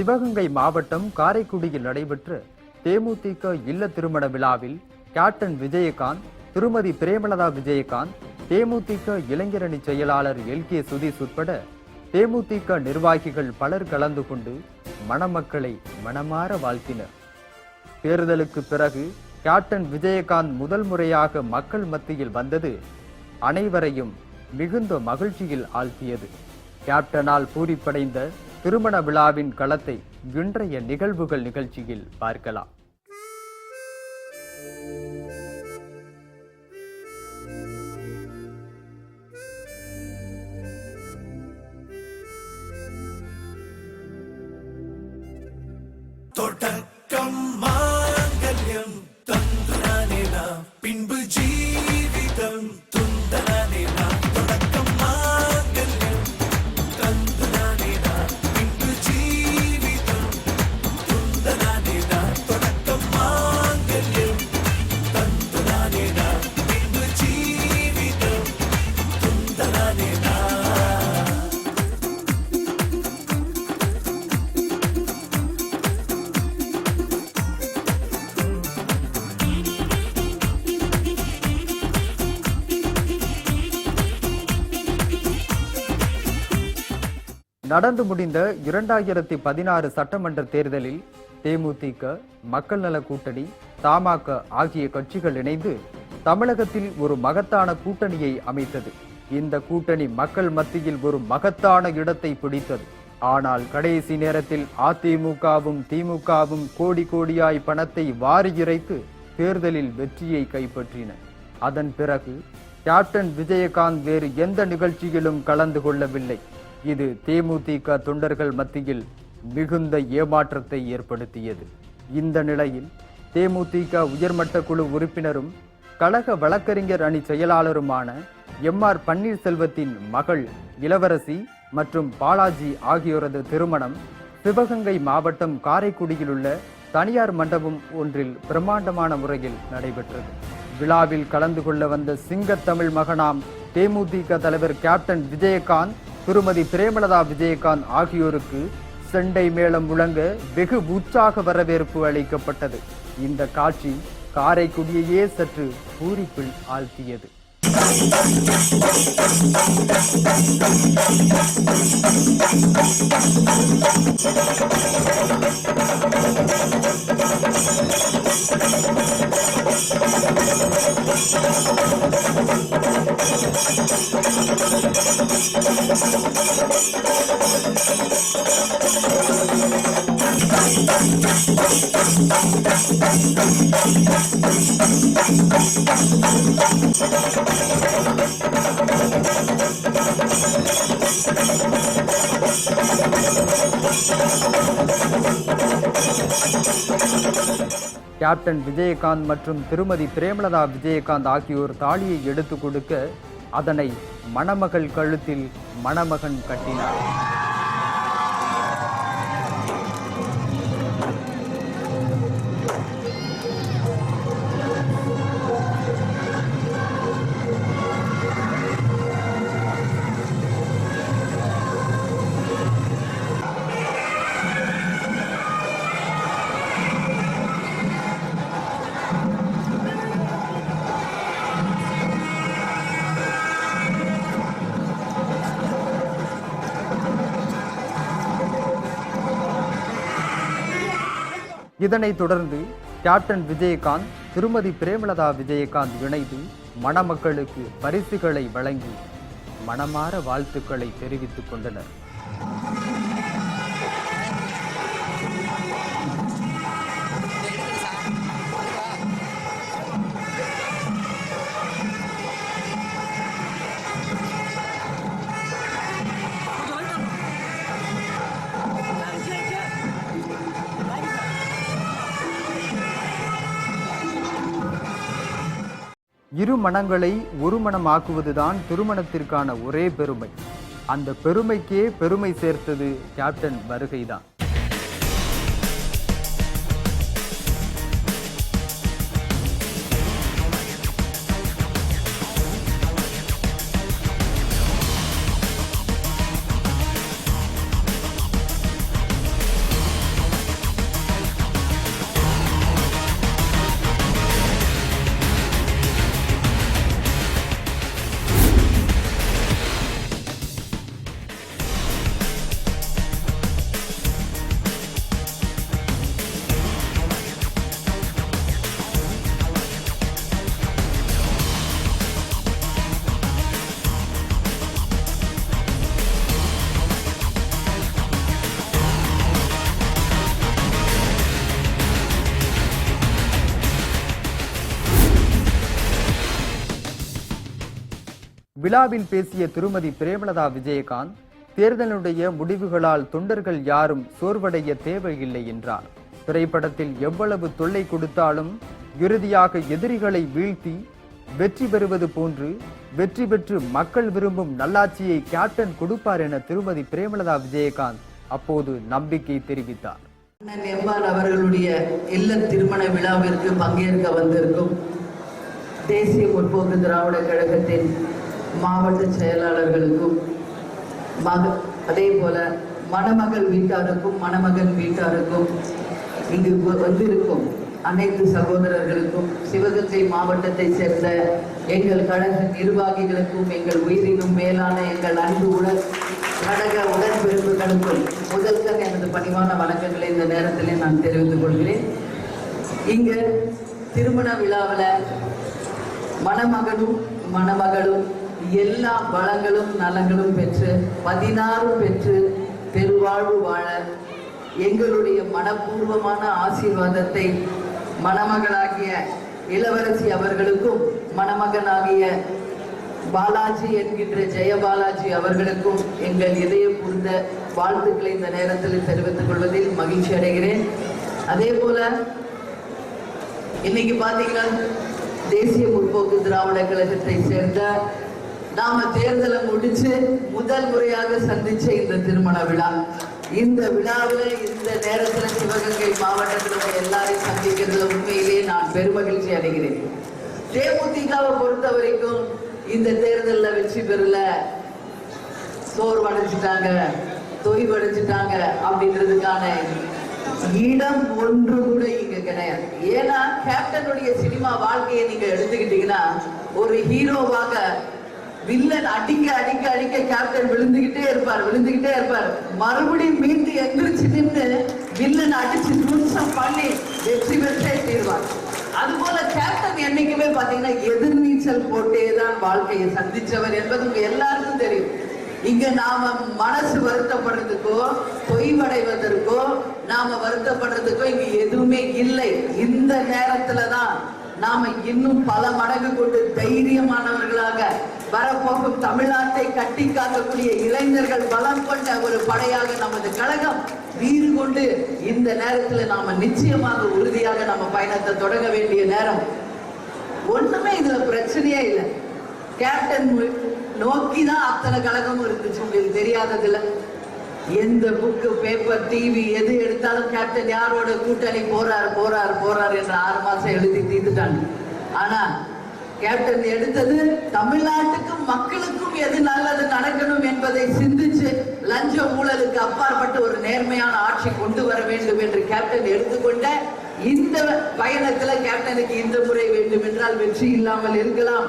சிவகங்கை மாவட்டம் காரைக்குடியில் நடைபெற்ற தேமுதிக இல்ல திருமண விழாவில் கேப்டன் விஜயகாந்த், திருமதி பிரேமலதா விஜயகாந்த், தேமுதிக இளைஞரணி செயலாளர் LK சுதீஷ் உட்பட தேமுதிக நிர்வாகிகள் பலர் கலந்து கொண்டு மணமக்களை மனமாற வாழ்த்தினர். தேர்தலுக்கு பிறகு கேப்டன் விஜயகாந்த் முதல் முறையாக மக்கள் மத்தியில் வந்தது அனைவரையும் மிகுந்த மகிழ்ச்சியில் ஆழ்த்தியது. கேப்டனால் பூரிப்படைந்த திருமண விழாவின் களத்தை இன்றைய நிகழ்வுகள் நிகழ்ச்சியில் பார்க்கலாம். தொடக்கம் மாங்கல்யம் தந்துரானே நாம், பின்பு ஜீவிதம் துந்தனானே நாம். தொடக்கம் மாங்கல்யம் தந்துரானே நாம், பின்பு ஜீவிதம் துந்தனானே நாம். தொடக்கம் மாங்கல்யம் தந்துரானே நாம், பின்பு ஜீவிதம் துந்தனானே நாம். நடந்து முடிந்த 2016 சட்டமன்ற தேர்தலில் தேமுதிக, மக்கள் நல கூட்டணி, தமாக ஆகிய கட்சிகள் இணைந்து தமிழகத்தில் ஒரு மகத்தான கூட்டணியை அமைத்தது. இந்த கூட்டணி மக்கள் மத்தியில் ஒரு மகத்தான இடத்தை பிடித்தது. ஆனால் கடைசி நேரத்தில் அதிமுகவும் திமுகவும் கோடி கோடியாய் பணத்தை வாரி இறைத்து தேர்தலில் வெற்றியை கைப்பற்றின. அதன் பிறகு கேப்டன் விஜயகாந்த் வேறு எந்த நிகழ்ச்சியிலும் கலந்து கொள்ளவில்லை. இது தேமுதிக தொண்டர்கள் மத்தியில் மிகுந்த ஏமாற்றத்தை ஏற்படுத்தியது. இந்த நிலையில் தேமுதிக உயர்மட்ட குழு உறுப்பினரும் கழக வழக்கறிஞர் அணி செயலாளருமான MR பன்னீர்செல்வத்தின் மகள் இளவரசி மற்றும் பாலாஜி ஆகியோரது திருமணம் சிவகங்கை மாவட்டம் காரைக்குடியில் உள்ள தனியார் மண்டபம் ஒன்றில் பிரம்மாண்டமான முறையில் நடைபெற்றது. விழாவில் கலந்து கொள்ள வந்த சிங்கத்தமிழ் மகனாம் தேமுதிக தலைவர் கேப்டன் விஜயகாந்த், திருமதி பிரேமலதா விஜயகாந்த் ஆகியோருக்கு செண்டை மேளம் முழங்க வெகு உற்சாக வரவேற்பு அளிக்கப்பட்டது. இந்த காட்சி காரைக்குடியையே சற்று பூரிப்பில் ஆழ்த்தியது. கேப்டன் விஜயகாந்த் மற்றும் திருமதி பிரேமலதா விஜயகாந்த் ஆகியோர் தாலியை எடுத்துக் கொடுக்க அதனை மணமகள் கழுத்தில் மணமகன் கட்டினார். இதனைத் தொடர்ந்து கேப்டன் விஜயகாந்த், திருமதி பிரேமலதா விஜயகாந்த் இணைந்து மணமக்களுக்கு பரிசுகளை வழங்கி மனமாற வாழ்த்துக்களை தெரிவித்துக் கொண்டனர். இரு மனங்களை ஒரு மனமாக்குவதுதான் திருமணத்திற்கான ஒரே பெருமை. அந்த பெருமைக்கே பெருமை சேர்த்தது கேப்டன் வருகைதான். விழாவில் பேசிய திருமதி பிரேமலதா விஜயகாந்த், தேர்தலுடைய முடிவுகளால் தொண்டர்கள் யாரும் சோர்வடைய தேவையில்லை என்றார். திரைப்படத்தில் எவ்வளவு தொல்லை கொடுத்தாலும் இறுதியாக எதிரிகளை வீழ்த்தி வெற்றி பெறுவது போன்று வெற்றி பெற்று மக்கள் விரும்பும் நல்லாட்சியை கேப்டன் கொடுப்பார் என திருமதி பிரேமலதா விஜயகாந்த் அப்போது நம்பிக்கை தெரிவித்தார். அண்ணன் எம்ஆர் அவர்களுடைய இல்ல திருமண விழாவிற்கு பங்கேற்க வந்திருக்கும் தேசிய முற்போக்கு திராவிட கழகத்தின் மாவட்ட செயலாளர்களுக்கும் அதே போல மணமகள் வீட்டாருக்கும் மணமகன் வீட்டாருக்கும் இங்கு வந்திருக்கும் அனைத்து சகோதரர்களுக்கும் சிவகங்கை மாவட்டத்தை சேர்ந்த எங்கள் கழக நிர்வாகிகளுக்கும் எங்கள் உயிரினும் மேலான எங்கள் அன்பு கழக உடன்பிறப்புகளுக்கும் முதல்கள் எனது பணிவான வணக்கங்களை இந்த நேரத்தில் நான் தெரிவித்துக் கொள்கிறேன். இங்கு திருமண விழாவில் மணமகனும் மணமகளும் எல்லா வளங்களும் நலங்களும் பெற்று 16 பெற்று பெருவாழ்வு வாழ எங்களுடைய மனப்பூர்வமான ஆசீர்வாதத்தை மணமகளாகிய இளவரசி அவர்களுக்கும் மணமகனாகிய பாலாஜி என்கின்ற ஜெயபாலாஜி அவர்களுக்கும் எங்கள் இதயபூர்ந்த வாழ்த்துக்களை இந்த நேரத்தில் தெரிவித்துக் கொள்வதில் மகிழ்ச்சி அடைகிறேன். அதே போல இன்னைக்கு பாத்தீங்கன்னா தேசிய முற்போக்கு திராவிட கழகத்தை சேர்ந்த நாம தேர்தலை முடிச்சு முதல் முறையாக சந்திச்ச இந்த திருமண விழா, இந்த விழாவில் இந்த நேரத்தில் சிவகங்கை மாவட்டத்தில் எல்லாரையும் சந்திக்கிறதுல உண்மையிலேயே நான் பெருமகிழ்ச்சி அடைகிறேன். தேமுதிகவை பொறுத்த வரைக்கும் இந்த தேர்தலில் வெற்றி பெறல, சோர்வடைஞ்சிட்டாங்க, தொய்வடைஞ்சிட்டாங்க அப்படின்றதுக்கான இடம் ஒன்று கூட இங்க கிடையாது. ஏன்னா கேப்டனுடைய சினிமா வாழ்க்கையை நீங்க எடுத்துக்கிட்டீங்கன்னா ஒரு ஹீரோவாக வில்லன் அடிக்க அடிக்க அடிக்க கேப்டன் விழுந்துகிட்டே இருப்பார். மறுபடியும் மீண்டு எந்திரிச்சு நின்று வில்லன் அடிச்சு துவம்சம் பண்ணி வெற்றி பெற்றே தீர்வார். அதுபோல கேப்டன் என்னைக்குமே பாத்தீங்கன்னா எதிர்நீச்சல் போட்டே தான் வாழ்க்கையை சந்திச்சவர் என்பது உங்க எல்லாருக்கும் தெரியும். இங்க நாம மனசு வருத்தப்படுறதுக்கோ தொய்வடைவதற்கோ நாம வருத்தப்படுறதுக்கோ இங்க எதுவுமே இல்லை. இந்த நேரத்துலதான் நாம இன்னும் பல மடங்கு கொண்டு தைரியமானவர்களாக வரப்போகும் தமிழ்நாட்டை கட்டி காக்கக்கூடிய இளைஞர்கள் பலம் கொண்ட ஒரு படையாக நமது கழகம் வீறு கொண்டு இந்த நேரத்தில் நாம நிச்சயமாக உறுதியாக நம்ம பயணத்தை தொடங்க வேண்டிய நேரம். ஒண்ணுமே இதுல பிரச்சனையே இல்லை. கேப்டன் நோக்கிதான் அத்தனை கழகமும் இருந்துச்சு. உங்களுக்கு தெரியாததுல எந்த புக்கு பேப்பர் டிவி எது எடுத்தாலும் கேப்டன் யாரோட கூட்டணி போறாரு என்று 6 மாசம் எழுதி தீர்த்துட்டாங்க. ஆனா கேப்டன் எடுத்தது தமிழ்நாட்டுக்கும் மக்களுக்கும் எது நல்லது நடக்கணும் என்பதை சிந்திச்சு லஞ்ச ஊழலுக்கு அப்பாற்பட்டு ஒரு நேர்மையான ஆட்சி கொண்டு வர வேண்டும் என்று கேப்டன் எடுத்துக்கொண்ட இந்த பயணத்துல கேப்டனுக்கு இந்த முறை வேண்டும் என்றால் வெற்றி இல்லாமல் இருக்கலாம்.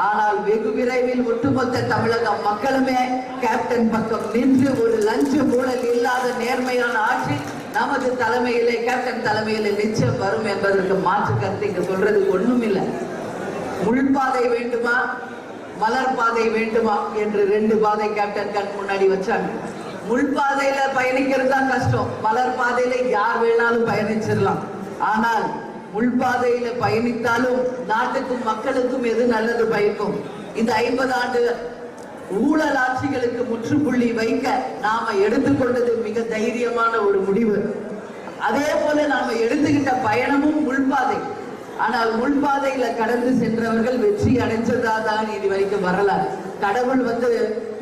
ஆனால் வெகு விரைவில் ஒட்டுமொத்த தமிழக மக்களுமே கேப்டன் பக்கம் நின்று ஒரு லஞ்ச ஊழல் இல்லாத நேர்மையான ஆட்சி நமது தலைமையிலே கேப்டன் தலைமையிலே நிச்சயம் வரும் என்பதற்கு மாற்று கருத்து இங்க சொல்றதுக்கு ஒண்ணும் இல்லை. முள்பாதை வேண்டுமா மலர் பாதை வேண்டுமா என்று 2 பாதை கேப்டன் கண் முன்னாடி வச்சாங்க. முள்பாதையில பயணிக்கிறது தான் கஷ்டம், மலர் பாதையில யார் வேணாலும் பயணிச்சிடலாம். ஆனால் முள்பாதையில பயணித்தாலும் நாட்டுக்கும் மக்களுக்கும் எது நல்லது பயக்கும். இந்த 50 ஆண்டு ஊழல் ஆட்சிகளுக்கு முற்றுப்புள்ளி வைக்க நாம எடுத்துக்கொண்டது மிக தைரியமான ஒரு முடிவு. அதே போல நாம எடுத்துக்கிட்ட பயணமும் முள்பாதை. ஆனால் முள்பாதையில கடந்து சென்றவர்கள் வெற்றி அடைஞ்சதாதான் இது வரைக்கும் வரல. கடவுள்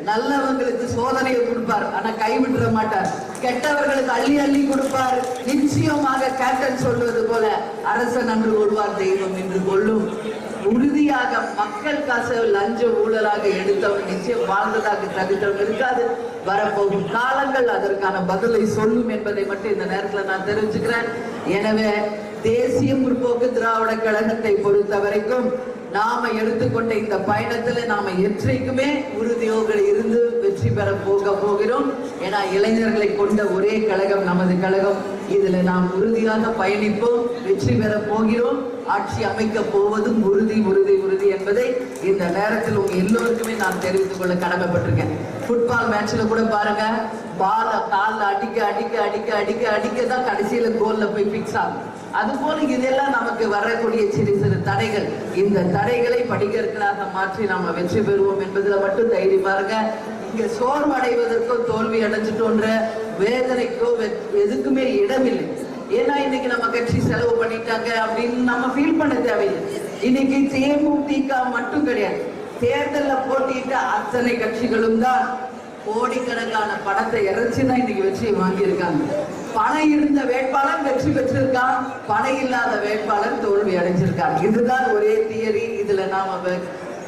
நல்லவங்களுக்கு சோதனையை கொடுப்பார், ஆனா கைவிட்டுற மாட்டார். கெட்டவர்களுக்கு அள்ளி அள்ளி கொடுப்பார். நிச்சயமாக கேப்டன் சொல்வது போல அரசன் அன்று கொள்வார் தெய்வம் என்று கொள்ளும். உறுதியாக மக்கள் காசு லஞ்ச ஊழலாக எடுத்தவங்க நிச்சயம் வாழ்ந்ததாக தகுந்தவங்க இருக்காது. வரப்போகும் காலங்கள் அதற்கான பதிலை சொல்லும் என்பதை மட்டும் இந்த நேரத்தில் நான் தெரிவிச்சுக்கிறேன். எனவே தேசிய முற்போக்கு திராவிட கழகத்தை பொறுத்த வரைக்கும் நாம எடுத்துக்கொண்ட இந்த பயணத்துல நாம என்றைக்குமே உறுதியோடு இருந்து வெற்றி பெற போகிறோம். ஏன்னா இளைஞர்களை கொண்ட ஒரே கழகம் நமது கழகம். இதுல நாம் உறுதியாக பயணிப்போம், வெற்றி பெற போகிறோம், ஆட்சி அமைக்க போவதும் உறுதி உறுதி உறுதி என்பதை இந்த நேரத்தில் உங்க எல்லோருக்குமே நான் தெரிவித்துக் கொள்ள கடமைப்பட்டிருக்கேன். ஃபுட்பால் மேட்ச்ல கூட பாருங்க, பால கால்ல அடிக்க அடிக்க அடிக்க அடிக்க அடிக்க தான் கடைசியில கோல்ல போய் பிக்ஸ் ஆகும். அது போல இதெல்லாம் நமக்கு வரக்கூடிய சிறு சிறு தடைகள், இந்த தடைகளை படிக்கற்களாக மாற்றி நாம வெற்றி பெறுவோம் என்பதுல மட்டும் தைரியமா இருங்க. இங்க சோர்வடைவதற்கோ தோல்வி அடைஞ்சிட்டோன்ற வேதனைக்கோ எதுக்குமே இடமில்லை. ஏன்னா இன்னைக்கு நம்ம கட்சி செலவு பண்ணிட்டாங்க அப்படின்னு நம்ம ஃபீல் பண்ண தேவையில்லை. இன்னைக்கு தேமுதிக மட்டும் கிடையாது, தேர்தல்ல போட்டியிட்ட அத்தனை கட்சிகளும் தான் கோடிக்கணக்கான பணத்தை இறைச்சுதான் இன்னைக்கு வெற்றியை வாங்கியிருக்காங்க. பணம் இருந்த வேட்பாளர் வெற்றி பெற்றிருக்கான், பணம் இல்லாத வேட்பாளர் தோல்வி அடைஞ்சிருக்காங்க. இதுதான் ஒரே தியரி. இதுல நாம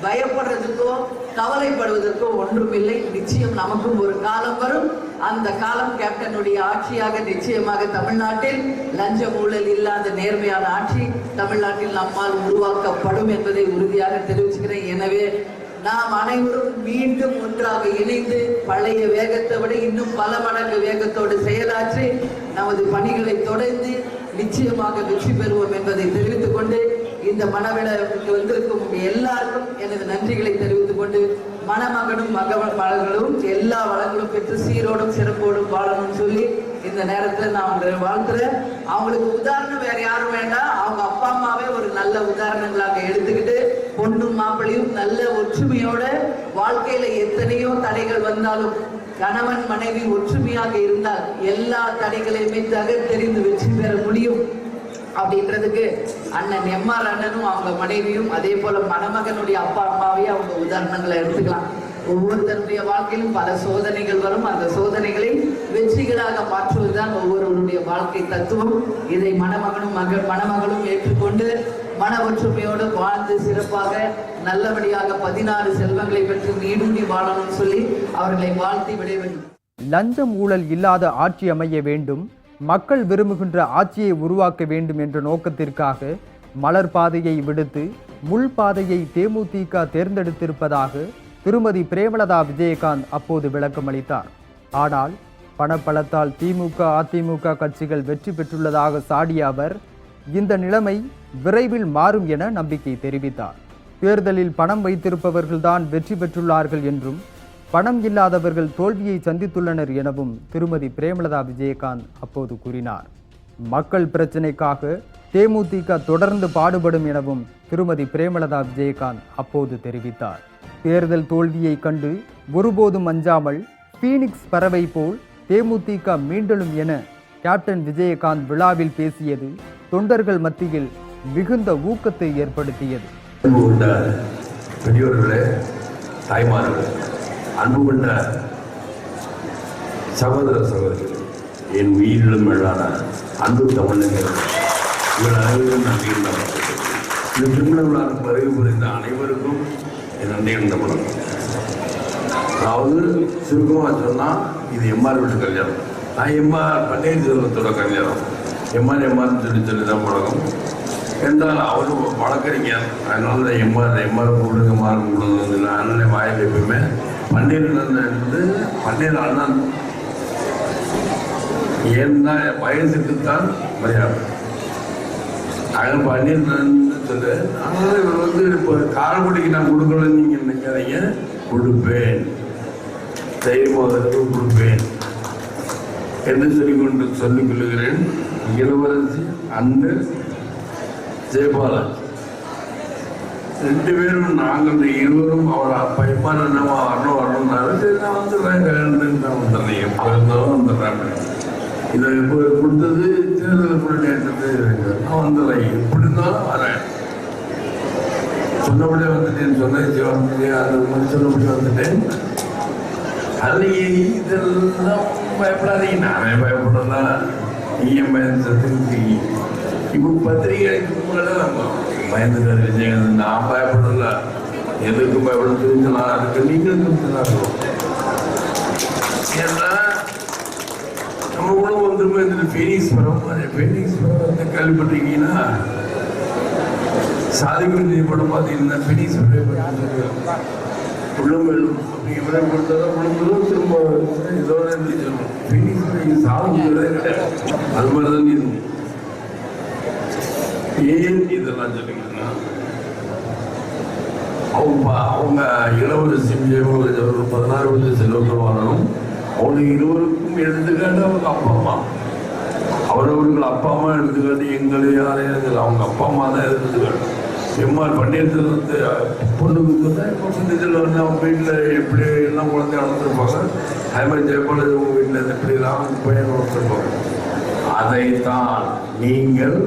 பயப்படுறதுக்கோ கவலைப்படுவதற்கோ ஒன்றுமில்லை. நிச்சயம் நமக்கும் ஒரு காலம் வரும். அந்த காலம் கேப்டனுடைய ஆட்சியாக நிச்சயமாக தமிழ்நாட்டில் லஞ்ச ஊழல் இல்லாத நேர்மையான ஆட்சி தமிழ்நாட்டில் நம்மால் உருவாக்கப்படும் என்பதை உறுதியாக தெரிவிச்சுக்கிறேன். எனவே நாம் அனைவரும் மீண்டும் ஒன்றாக இணைந்து பழைய வேகத்தை விட இன்னும் பல மடங்கு வேகத்தோடு செயலாற்றி நமது பணிகளை தொடர்ந்து நிச்சயமாக வெற்றி பெறுவோம் என்பதை தெரிவித்துக் கொண்டு இந்த மணவிழாவுக்கு வந்திருக்கும் எல்லாருக்கும் எனது நன்றிகளை தெரிவித்துக் கொண்டு மணமகனும் மகளும் எல்லா வளங்களும் பெற்று சீரோடும் சிறப்போடும் வாழணும்னு சொல்லி இந்த நேரத்துல நான் வாழ்த்துறேன். அவங்களுக்கு உதாரணம் வேற யாரும் வேண்டாம், அவங்க அப்பா அம்மாவே ஒரு நல்ல உதாரணங்களாக எடுத்துக்கிட்டு பொண்ணும் மாப்பிளையும் நல்ல ஒற்றுமையோட வாழ்க்கையில எத்தனையோ தடைகள் வந்தாலும் கணவன் மனைவி ஒற்றுமையாக இருந்தால் எல்லா தடைகளையுமே தகர்த்தெறிந்து வெற்றி பெற முடியும் அப்படின்றதுக்கு அண்ணன் எம்ஆர் அண்ணனும் அவங்க மனைவியும் அதே போல மணமகனுடைய அப்பா அம்மாவையும் அவங்க உதாரணங்களை எடுத்துக்கலாம். ஒவ்வொருத்தருடைய வாழ்க்கையிலும் பல சோதனைகள் வரும், அந்த சோதனைகளை வெற்றிகளாக மாற்றுவதுதான் ஒவ்வொருவருடைய வாழ்க்கை தத்துவம். இதை மணமகளும் ஏற்றுக்கொண்டு மன ஒற்றுமையோடு வாழ்ந்து சிறப்பாக நல்லபடியாக 16 செல்வங்களை பெற்று நீடூடி வாழணும்னு சொல்லி அவர்களை வாழ்த்தி விட வேண்டும். லஞ்சம் ஊழல் இல்லாத ஆட்சி அமைய வேண்டும், மக்கள் விரும்புகின்ற ஆட்சியை உருவாக்க வேண்டும் என்ற நோக்கத்திற்காக மலர் பாதையை விடுத்து முள் பாதையை தேமுதிக தேர்ந்தெடுத்திருப்பதாக திருமதி பிரேமலதா விஜயகாந்த் அப்போது விளக்கமளித்தார். ஆனால் பணப்பலத்தால் திமுக அதிமுக கட்சிகள் வெற்றி பெற்றுள்ளதாக சாடிய அவர் இந்த நிலைமை விரைவில் மாறும் என நம்பிக்கை தெரிவித்தார். தேர்தலில் பணம் வைத்திருப்பவர்கள்தான் வெற்றி பெற்றுள்ளார்கள் என்றும் பணம் இல்லாதவர்கள் தோல்வியை சந்தித்துள்ளனர் எனவும் திருமதி பிரேமலதா விஜயகாந்த் அப்போது கூறினார். மக்கள் பிரச்சினைக்காக தேமுதிக தொடர்ந்து பாடுபடும் எனவும் திருமதி பிரேமலதா விஜயகாந்த் அப்போது தெரிவித்தார். தேர்தல் தோல்வியை கண்டு ஒருபோதும் அஞ்சாமல் பீனிக்ஸ் பறவை போல் தேமுதிக மீண்டலும் என கேப்டன் விஜயகாந்த் விழாவில் பேசியது தொண்டர்கள் மத்தியில் மிகுந்த ஊக்கத்தை ஏற்படுத்தியது. பெரியோர்களே, தாய்மார்களே, அன்பு கொண்ட சகோதர சகோதரிகள், என் உயிரிலும் மேலான அன்பு தமிழர்கள், இவர்கள் அனைவரும் நன்றி. இந்த திருமண விழாவுக்கு வருகை புரிந்த அனைவருக்கும் என் நன்றி இருந்த பழக்கம். அதாவது சுருக்கமாக சொன்னால் இது எம்ஆர் வீட்டு கல்யாணம், நான் எம்ஆர் பன்னீர்செல்வத்தோட கல்யாணம். எம்ஆர்னு சொல்லி தான் பழக்கம். என்றால் அவர் வழக்கறிஞர், அதனால தான் எம்ஆர் கூடுங்க மாறு கூடுங்க அண்ணன் வாயில் எப்பயுமே பன்னீர் அண்ணன். ஏன்னா வயசுக்குத்தான் மரியாதை. அதில் பன்னீர் சொல்லு. அதனால இவர் வந்து இப்போ காரக்குடிக்கு நான் கொடுக்கலன்னு நீங்கள் நினைக்காதீங்க, கொடுப்பேன், தைரியமாக கொடுப்பேன் என்று சொல்லிக் கொள்ளுகிறேன். இளவரசி அன்று ஜெயபாலன் ரெண்டு பேரும் நாங்கள் இருவரும் அவர் அப்பா எப்பா என்னவா வரணும்னாரு. சரி, நான் வந்துடுறேன், நான் வந்துடுறேன், எப்போ இருந்தாலும் வந்துடுறேன். இதை இப்போ கொடுத்தது தேர்தல் நேற்று நான் வந்துடுறேன், எப்படி இருந்தாலும் வரேன். சொன்னபடியே வந்துட்டேன், சொன்னேன், அந்த மாதிரி சொன்னபடியே வந்துட்டேன். அதில் இதெல்லாம் பயப்படாதீங்க, நானே பயப்படுறதா நீயும் பயந்து. இப்போ பத்திரிகைக்கு முன்னாடி நம்ம பயந்துட்டார் விஜயகாந்த். நான் பயப்படல, எதுக்கும் பயப்பட தெரிஞ்சலாம், அதுக்கு நீங்களும் தெரிஞ்சுதான். ஏன்னா நம்ம கூட வந்துருமே இந்த ஃபீனிக்ஸ் படம் வந்து கேள்விப்பட்டிருக்கீங்கன்னா, சாதிக்குரிய படம் பார்த்தீங்கன்னா ஃபீனிக்ஸ் உள்ளமேலும் இவரை பொறுத்தவரை உள்ளதும் திரும்ப இதோட சொல்லணும் சாவுங்கிறதே கிடையாது. அது மாதிரிதான் இது. ஏன் இதெல்லாம் சொல்லிங்கன்னா அவங்க இளவரசி ஒரு 16 வயசு செல்வங்கள் வரணும். அவங்க இருவருக்கும் எடுத்துக்காட்டு அவங்க அப்பா அம்மா, அவரவர்கள் அப்பா அம்மா எடுத்துக்காட்டு, எங்களை யாரையும் அவங்க அப்பா அம்மா தான் எடுத்துக்காட்டு. எம்ஆர் பன்னீர்செல்வத்தை பொண்ணுக்கு தான் இப்போ பன்னீர்செல்வம் அவங்க வீட்டில் எப்படி எல்லாம் குழந்தை வளர்த்துருப்பாங்க. அதே மாதிரி ஜெயபாலஜி அவங்க வீட்டில் எப்படிலாம் பையன் வளர்த்துருப்பாங்க. அதைத்தான் நீங்கள்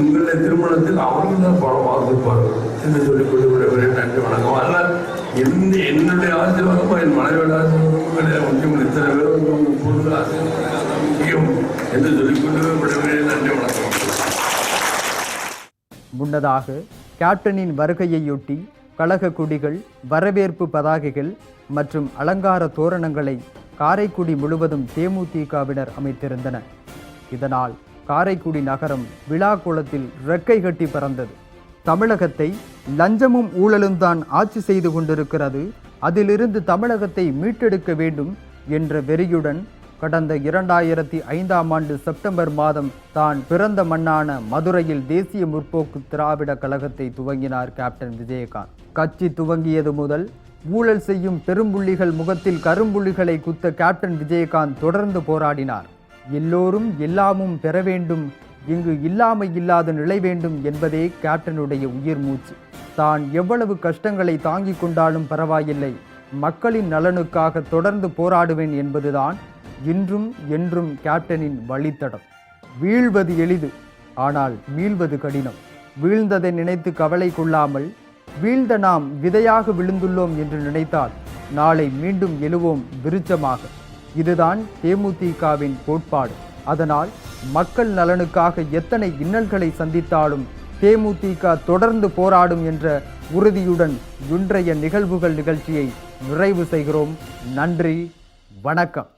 உங்களுடைய திருமணத்தில் அவர்கள் தான் படம் பார்த்துருப்பார்கள் என்று சொல்லிக்கொண்டு விடவில்லை. நன்றி வணக்கம். அதனால் என்னுடைய ஆசீர்வாதமும் என் மனைவியோட ஆசீர்வாதமும் கிடையாது முக்கியம். இத்தனை பேர் உங்கள் பொருள் ஆசீர்வாதம் முக்கியம் என்று சொல்லிக்கொண்டு விடவில்லை. நன்றி வணக்கம். முன்னதாக கேப்டனின் வருகையையொட்டி கழக கொடிகள், வரவேற்பு பதாகைகள் மற்றும் அலங்கார தோரணங்களை காரைக்குடி முழுவதும் தேமுதிகவினர் அமைத்திருந்தனர். இதனால் காரைக்குடி நகரம் விழா கோலத்தில் ரெக்கை கட்டி பறந்தது. தமிழகத்தை லஞ்சமும் ஊழலும் தான் ஆட்சி செய்து கொண்டிருக்கிறது, அதிலிருந்து தமிழகத்தை மீட்டெடுக்க வேண்டும் என்ற வெறியுடன் கடந்த 2005ஆம் ஆண்டு செப்டம்பர் மாதம் தான் பிறந்த மண்ணான மதுரையில் தேசிய முற்போக்கு திராவிட கழகத்தை துவங்கினார் கேப்டன் விஜயகாந்த். கட்சி துவங்கியது முதல் ஊழல் செய்யும் பெரும்புள்ளிகள் முகத்தில் கரும்புள்ளிகளை குத்த கேப்டன் விஜயகாந்த் தொடர்ந்து போராடினார். எல்லோரும் எல்லாமும் பெற வேண்டும், இங்கு இல்லாமை இல்லாத நிலை வேண்டும் என்பதே கேப்டனுடைய உயிர் மூச்சு. தான் எவ்வளவு கஷ்டங்களை தாங்கிக் கொண்டாலும் பரவாயில்லை, மக்களின் நலனுக்காக தொடர்ந்து போராடுவேன் என்பதுதான் இன்றும் என்றும் கேப்டனின் வழித்தடம். வீழ்வது எளிது, ஆனால் மீள்வது கடினம். வீழ்ந்ததை நினைத்து கவலை கொள்ளாமல் வீழ்ந்த நாம் விதையாக விழுந்துள்ளோம் என்று நினைத்தால் நாளை மீண்டும் எழுவோம் விருட்சமாக. இதுதான் தேமுதிகவின் கோட்பாடு. அதனால் மக்கள் நலனுக்காக எத்தனை இன்னல்களை சந்தித்தாலும் தேமுதிக தொடர்ந்து போராடும் என்ற உறுதியுடன் இன்றைய நிகழ்வுகள் நிகழ்ச்சியை நிறைவு செய்கிறோம். நன்றி, வணக்கம்.